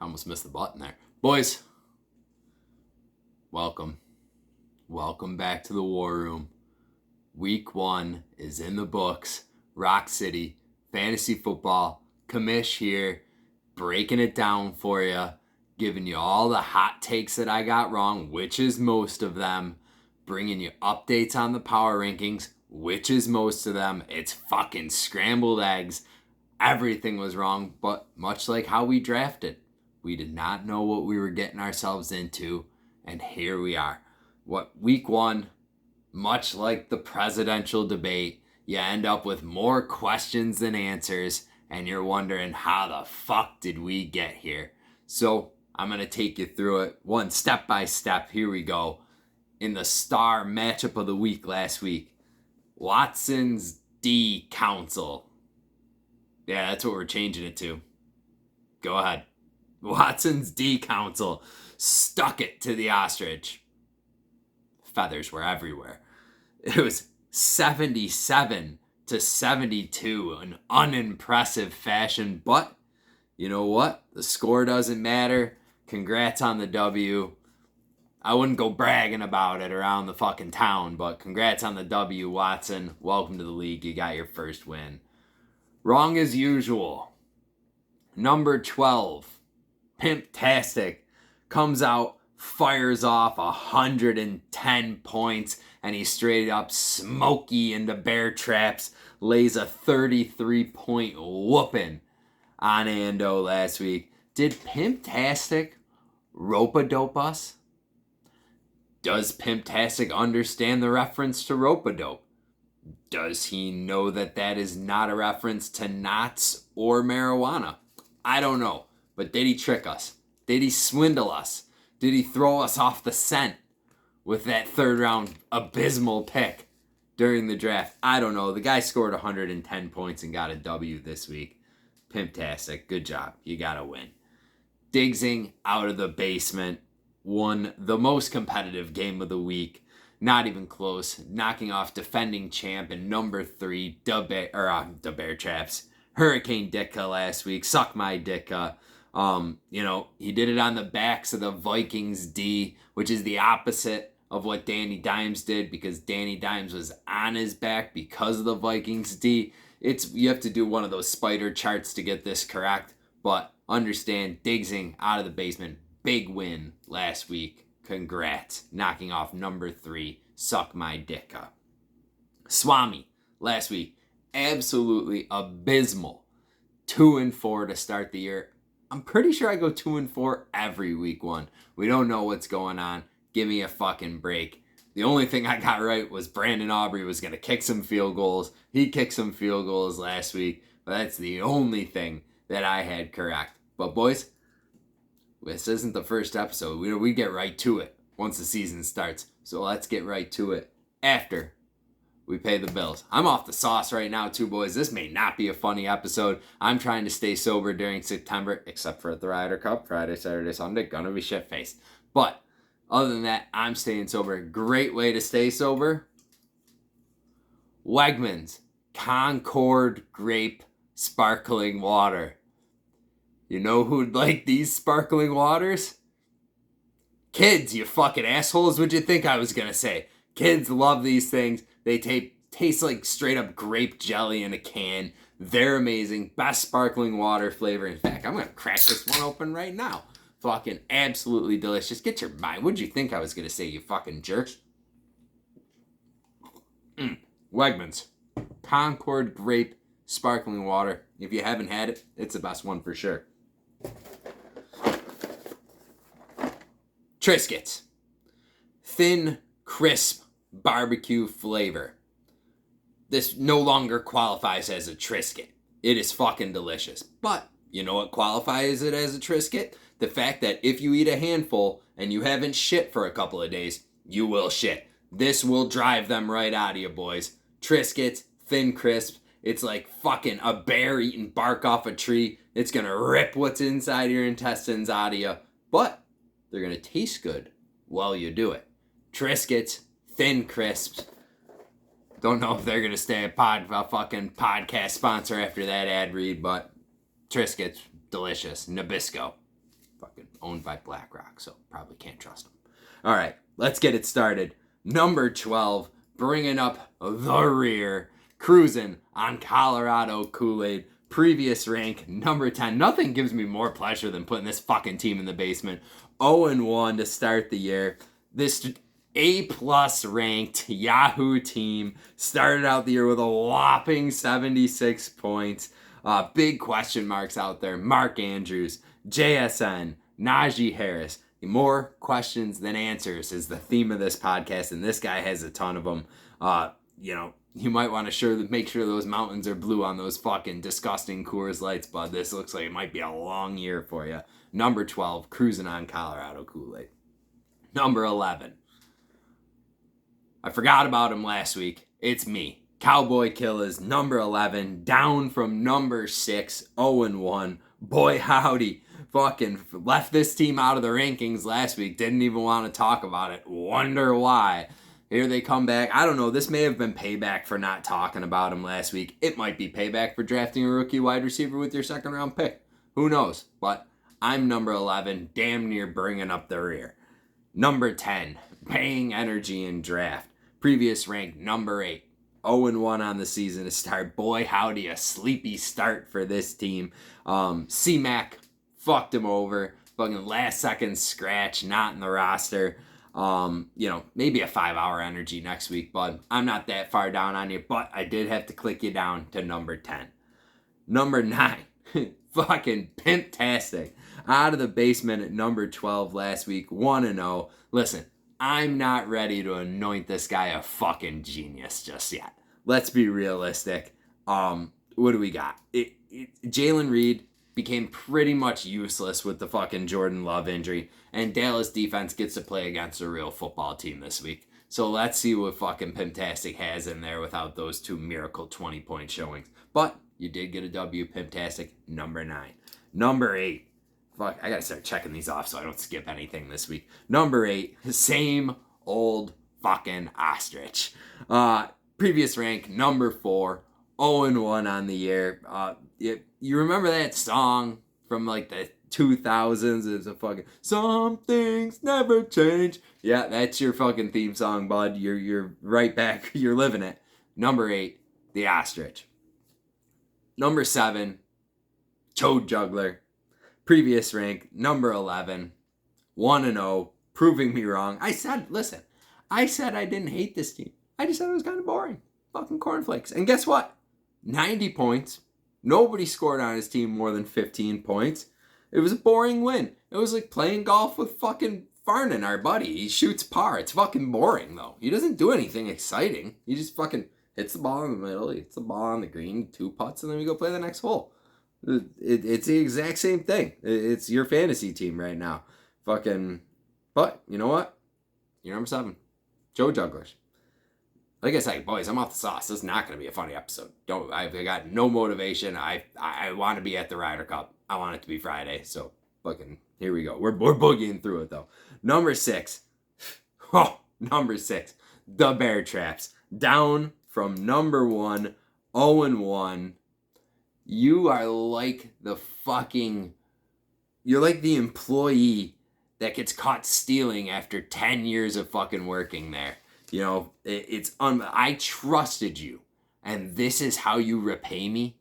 almost missed the button there. Boys, welcome. Welcome back to the War Room. Week 1 is in the books. Rock City, fantasy football, Commish here, breaking it down for you, giving you all the hot takes that I got wrong, which is most of them, bringing you updates on the power rankings, which is most of them. It's fucking scrambled eggs. Everything was wrong, but much like how we drafted, we did not know what we were getting ourselves into, and here we are. Week 1, much like the presidential debate, you end up with more questions than answers, and you're wondering how the fuck did we get here? So I'm going to take you through it one step by step. Here we go. In the star matchup of the week last week, Watson's D Council. Yeah, that's what we're changing it to. Go ahead. Watson's D Council stuck it to the ostrich. Feathers were everywhere. It was 77-72, an unimpressive fashion, but you know what? The score doesn't matter. Congrats on the W. I wouldn't go bragging about it around the fucking town, but congrats on the W, Watson. Welcome to the league. You got your first win. Wrong as usual. Number 12, Pimptastic, comes out, fires off 110 points, and he straight up smoky into bear traps, lays a 33-point whooping on Ando last week. Did Pimptastic rope-a-dope us? Does Pimptastic understand the reference to rope-a-dope? Does he know that that is not a reference to knots or marijuana? I don't know. But did he trick us? Did he swindle us? Did he throw us off the scent with that third round abysmal pick during the draft? I don't know. The guy scored 110 points and got a W this week. Pimptastic. Good job. You got to win. Diggsing out of the basement won the most competitive game of the week. Not even close. Knocking off defending champ and number 3, the Bear Traps. Hurricane Ditka last week. Suck my Ditka. He did it on the backs of the Vikings D, which is the opposite of what Danny Dimes did, because Danny Dimes was on his back because of the Vikings D. You have to do one of those spider charts to get this correct, but understand, Diggsing out of the basement, big win last week. Congrats, knocking off number 3, Suck My Ditka. Swami last week, absolutely abysmal, 2-4 to start the year. I'm pretty sure I go 2-4 every week 1. We don't know what's going on. Give me a fucking break. The only thing I got right was Brandon Aubrey was going to kick some field goals. He kicked some field goals last week, but that's the only thing that I had correct. But boys, this isn't the first episode. We get right to it once the season starts. So let's get right to it after we pay the bills. I'm off the sauce right now too, boys. This may not be a funny episode. I'm trying to stay sober during September, except for at the Ryder Cup, Friday, Saturday, Sunday. Gonna be shit-faced. But other than that, I'm staying sober. Great way to stay sober. Wegmans Concord Grape Sparkling Water. You know who'd like these sparkling waters? Kids, you fucking assholes. What'd you think I was gonna say? Kids love these things. They taste like straight up grape jelly in a can. They're amazing. Best sparkling water flavor. In fact, I'm going to crack this one open right now. Fucking absolutely delicious. Get your mind. What'd you think I was going to say, you fucking jerks? Wegmans. Concord Grape Sparkling Water. If you haven't had it, it's the best one for sure. Triscuits. Thin, crisp barbecue flavor. This no longer qualifies as a Triscuit. It is fucking delicious. But you know what qualifies it as a Triscuit? The fact that if you eat a handful and you haven't shit for a couple of days, you will shit. This will drive them right out of you, boys. Triscuits, thin crisp. It's like fucking a bear eating bark off a tree. It's gonna rip what's inside your intestines out of you. But they're gonna taste good while you do it. Triscuits, thin crisps. Don't know if they're going to stay a fucking podcast sponsor after that ad read, but Triscuits, delicious. Nabisco. owned by BlackRock, so probably can't trust them. All right, let's get it started. Number 12, bringing up the rear, cruising on Colorado Kool-Aid. Previous rank, number 10. Nothing gives me more pleasure than putting this fucking team in the basement. 0-1 to start the year. This A-plus ranked Yahoo team started out the year with a whopping 76 points. Big question marks out there. Mark Andrews, JSN, Najee Harris. More questions than answers is the theme of this podcast, and this guy has a ton of them. You might want to make sure those mountains are blue on those fucking disgusting Coors Lights, bud. This looks like it might be a long year for you. Number 12, cruising on Colorado Kool-Aid. Number 11. I forgot about him last week. It's me. Cowboy Killers, number 11, down from number 6, 0-1. Boy, howdy. Fucking left this team out of the rankings last week. Didn't even want to talk about it. Wonder why. Here they come back. I don't know. This may have been payback for not talking about him last week. It might be payback for drafting a rookie wide receiver with your second round pick. Who knows? But I'm number 11, damn near bringing up the rear. Number 10, paying energy in draft. Previous rank, number 8. 0-1 on the season to start. Boy, howdy, a sleepy start for this team. C-Mac fucked him over. Fucking last second scratch, not in the roster. Maybe a 5-hour energy next week, bud. I'm not that far down on you, but I did have to click you down to number 10. Number 9, fucking pimptastic. Out of the basement at number 12 last week, 1-0. Listen, I'm not ready to anoint this guy a fucking genius just yet. Let's be realistic. What do we got? Jalen Reed became pretty much useless with the fucking Jordan Love injury, and Dallas defense gets to play against a real football team this week. So let's see what fucking Pimptastic has in there without those two miracle 20-point showings. But you did get a W, Pimptastic, number 9. Number 8. Fuck, I gotta start checking these off so I don't skip anything this week. Number 8, same old fucking ostrich. Previous rank, number 4, 0-1 on the year. You remember that song from like the 2000s? It's a fucking "Some Things Never Change." Yeah, that's your fucking theme song, bud. You're right back. You're living it. Number 8, the ostrich. Number 7, Chode Juggler. Previous rank, number 11, 1-0, proving me wrong. I said I didn't hate this team. I just said it was kind of boring. Fucking cornflakes. And guess what? 90 points. Nobody scored on his team more than 15 points. It was a boring win. It was like playing golf with fucking Farnan, our buddy. He shoots par. It's fucking boring, though. He doesn't do anything exciting. He just fucking hits the ball in the middle, he hits the ball on the green, 2 putts, and then we go play the next hole. It's the exact same thing. It's your fantasy team right now. Fucking, but you know what? You're number 7. Chode Jugglers. Like I said, boys, I'm off the sauce. This is not going to be a funny episode. I've got no motivation. I want to be at the Ryder Cup. I want it to be Friday. So fucking here we go. We're boogieing through it though. Number 6. Oh, number 6. The Bear Traps. Down from number 1, 0-1. You are like you're like the employee that gets caught stealing after 10 years of fucking working there. You know, I trusted you, and this is how you repay me?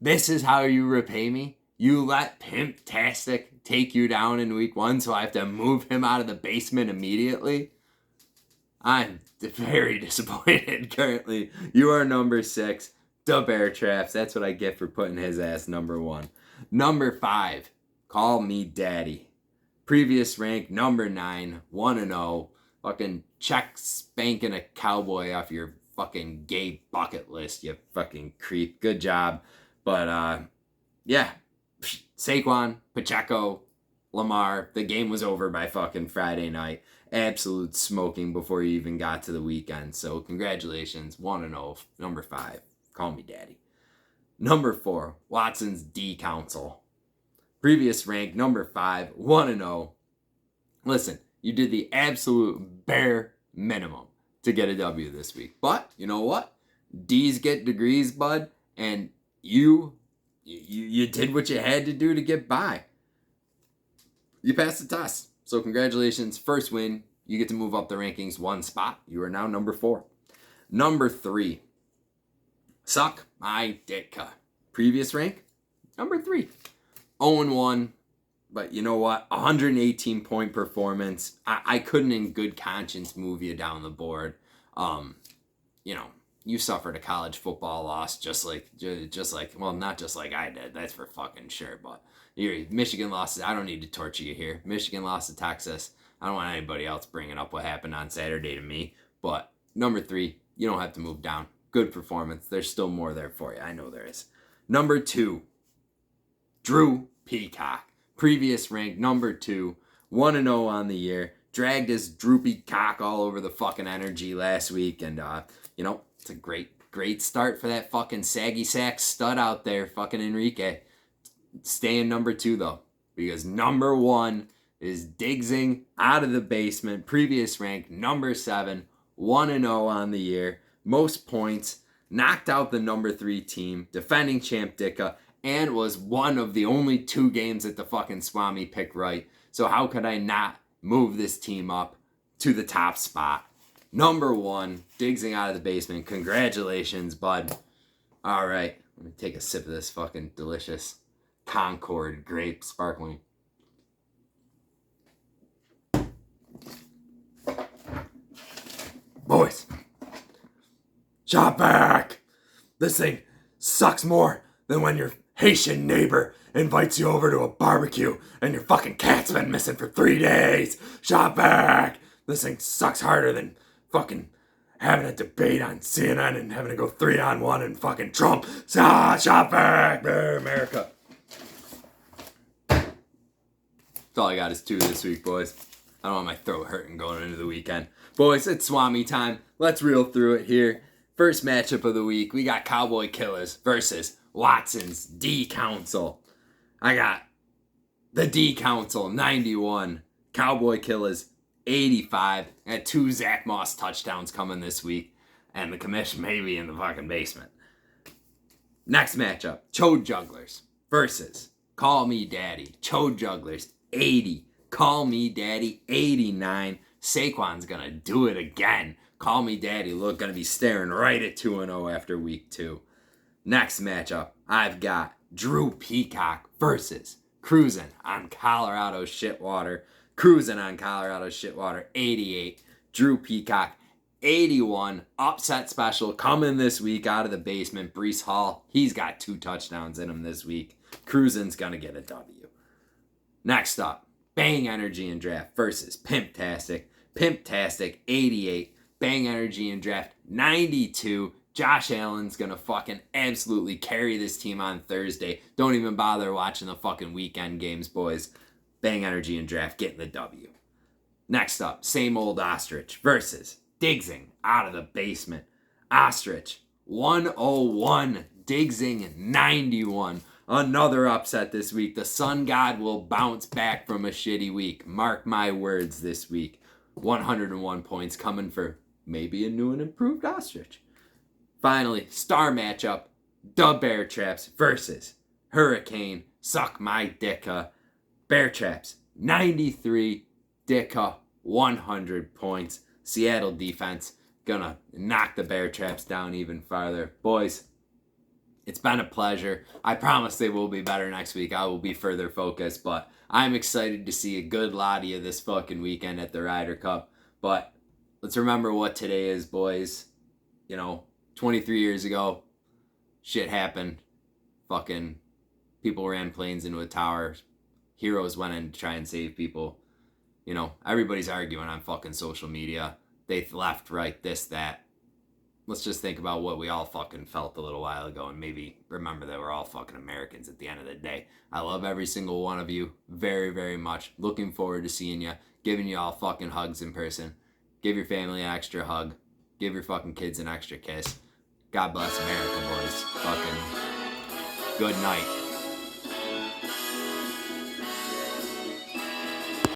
This is how you repay me? You let Pimptastic take you down in week 1, so I have to move him out of the basement immediately? I'm very disappointed currently. You are number 6. The Bear Traps. That's what I get for putting his ass number 1. Number 5. Call me Daddy. Previous rank, number 9. 1-0. Fucking check spanking a cowboy off your fucking gay bucket list, you fucking creep. Good job. But, yeah. Saquon, Pacheco, Lamar. The game was over by fucking Friday night. Absolute smoking before you even got to the weekend. So, congratulations. 1-0. Number 5. Call me Daddy. Number 4, Watson's D Council. Previous rank, number 5, 1-0. Listen, you did the absolute bare minimum to get a W this week. But, you know what? D's get degrees, bud. And you did what you had to do to get by. You passed the test. So congratulations. First win. You get to move up the rankings one spot. You are now number 4. Number 3. Suck my ditka. Previous rank, number 3. 0-1. But you know what? 118-point performance. I couldn't in good conscience move you down the board. You suffered a college football loss just like, well, not just like I did. That's for fucking sure. But Michigan lost. I don't need to torture you here. Michigan lost to Texas. I don't want anybody else bringing up what happened on Saturday to me. But number 3, you don't have to move down. Good performance. There's still more there for you. I know there is. Number 2, Drew Peacock. Previous rank, number 2. 1-0 on the year. Dragged his droopy cock all over the fucking energy last week. And, it's a great start for that fucking saggy sack stud out there, fucking Enrique. Staying number 2, though. Because number 1 is Diggsing out of the basement. Previous rank, number 7. 1-0 on the year. Most points. Knocked out the number 3 team. Defending champ Ditka. And was one of the only 2 games that the fucking Swami picked right. So how could I not move this team up to the top spot? Number 1, Diggsing out of the basement. Congratulations, bud. All right, let me take a sip of this fucking delicious Concord grape sparkling. Boys, shot back. This thing sucks more than when your Haitian neighbor invites you over to a barbecue and your fucking cat's been missing for 3 days. Shot back. This thing sucks harder than fucking having a debate on CNN and having to go 3-on-1 and fucking Trump. Shot back. America. That's all I got is 2 this week, boys. I don't want my throat hurting going into the weekend. Boys, it's Swami time. Let's reel through it here. First matchup of the week, we got Cowboy Killers versus Watson's D Council. I got the D Council 91, Cowboy Killers 85. I had 2 Zach Moss touchdowns coming this week, and the commission may be in the fucking basement. Next matchup, Chode Jugglers versus Call Me Daddy. Chode Jugglers 80, Call Me Daddy 89. Saquon's gonna do it again. Call Me Daddy gonna be staring right at 2-0 after week 2. Next matchup, I've got Drew Peacock versus Cruising on Colorado Shitwater. Cruising on Colorado Shitwater, 88. Drew Peacock, 81. Upset special coming this week out of the basement. Breece Hall, he's got 2 touchdowns in him this week. Cruising's going to get a W. Next up, Bang Energy and Draft versus Pimptastic. Pimptastic, 88. Bang Energy and Draft, 92. Josh Allen's going to fucking absolutely carry this team on Thursday. Don't even bother watching the fucking weekend games, boys. Bang Energy and Draft getting the W. Next up, same old Ostrich versus Diggsing out of the basement. Ostrich, 101. Diggsing, 91. Another upset this week. The Sun God will bounce back from a shitty week. Mark my words this week. 101 points coming for maybe a new and improved Ostrich. Finally, star matchup, the Bear Traps versus Hurricane. Suck my dicka. Bear Traps, 93. Dicka, 100 points. Seattle defense gonna knock the Bear Traps down even farther. Boys, it's been a pleasure. I promise they will be better next week. I will be further focused, but I'm excited to see a good lot of you this fucking weekend at the Ryder Cup. But let's remember what today is, boys. 23 years ago, shit happened. Fucking people ran planes into a tower. Heroes went in to try and save people. Everybody's arguing on fucking social media. They left, right, this, that. Let's just think about what we all fucking felt a little while ago and maybe remember that we're all fucking Americans at the end of the day. I love every single one of you very, very much. Looking forward to seeing you, giving you all fucking hugs in person. Give your family an extra hug. Give your fucking kids an extra kiss. God bless America, boys. Fucking good night.